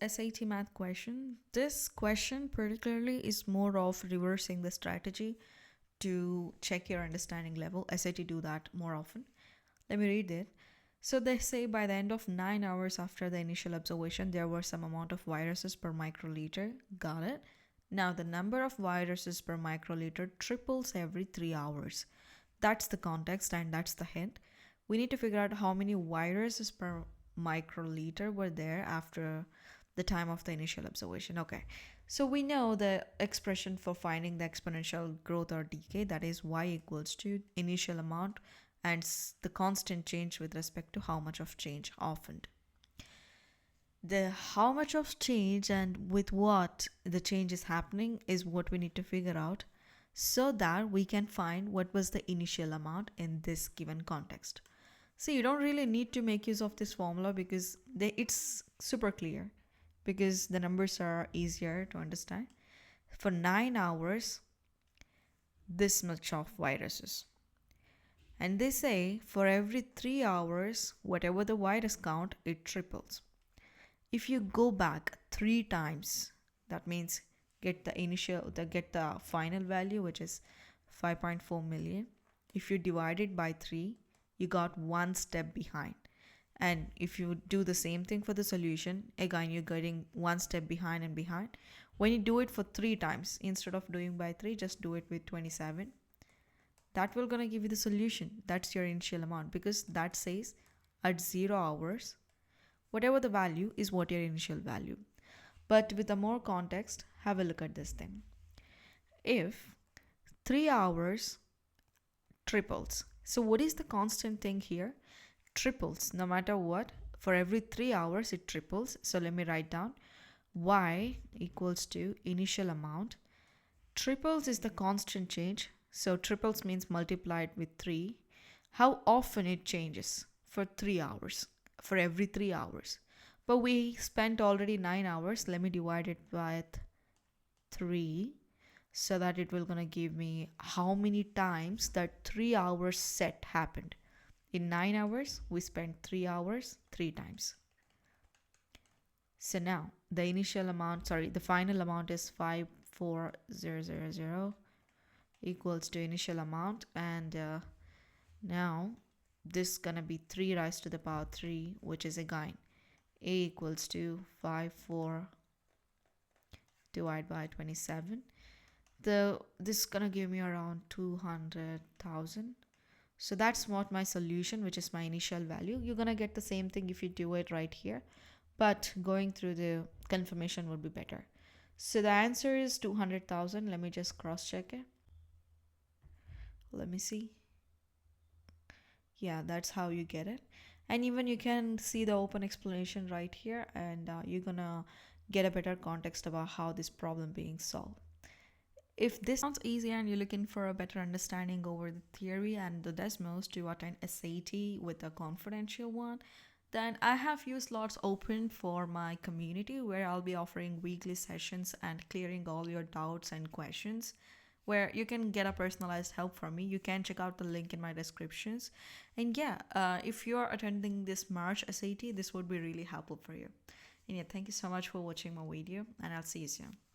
SAT math question. This question particularly is more of reversing the strategy to check your understanding level. SAT do that more often. Let me read it. So they say by the end of 9 hours after the initial observation, there were some amount of viruses per microliter. Got it? Now the number of viruses per microliter triples every 3 hours. That's the context and that's the hint. We need to figure out how many viruses per microliter were there after the time of the initial observation. Okay, so we know the expression for finding the exponential growth or decay, that is y equals to initial amount and the constant change with respect to how much of change often. The how much of change and with what the change is happening is what we need to figure out so that we can find what was the initial amount in this given context. So you don't really need to make use of this formula because it's super clear because the numbers are easier to understand. For 9 hours, this much of viruses. And they say for every 3 hours, whatever the virus count, it triples. If you go back 3 times, that means get the final value, which is 5.4 million. If you divide it by 3, you got one step behind. And if you do the same thing for the solution, again you're getting one step behind and behind. When you do it for 3 times, instead of doing by 3, just do it with 27. That will gonna give you the solution. That's your initial amount because that says at 0 hours, whatever the value is what your initial value. But with a more context, have a look at this thing. If 3 hours triples, so what is the constant thing here? Triples, no matter what. For every 3 hours, it triples. So let me write down y equals to initial amount. Triples is the constant change. So triples means multiplied with 3. How often it changes? For 3 hours. For every 3 hours. But we spent already 9 hours. Let me divide it by 3 so that it will gonna give me how many times that 3 hours set happened. In 9 hours, we spent 3 hours 3 times. So now the final amount is 54000 equals to initial amount. And now this is gonna be 3 raised to the power 3, which is again a equals to 54 divided by 27. This is gonna give me around 200,000. So that's what my solution, which is my initial value. You're gonna get the same thing if you do it right here, but going through the confirmation would be better. So the answer is 200,000. Let me just cross check it. Let me see. Yeah, that's how you get it. And even you can see the open explanation right here, and you're gonna get a better context about how this problem being solved. If this sounds easy and you're looking for a better understanding over the theory and the Desmos to attend SAT with a confidential one, then I have few slots open for my community where I'll be offering weekly sessions and clearing all your doubts and questions, where you can get a personalized help from me. You can check out the link in my descriptions. And yeah, if you're attending this March SAT, this would be really helpful for you. And yeah, thank you so much for watching my video, and I'll see you soon.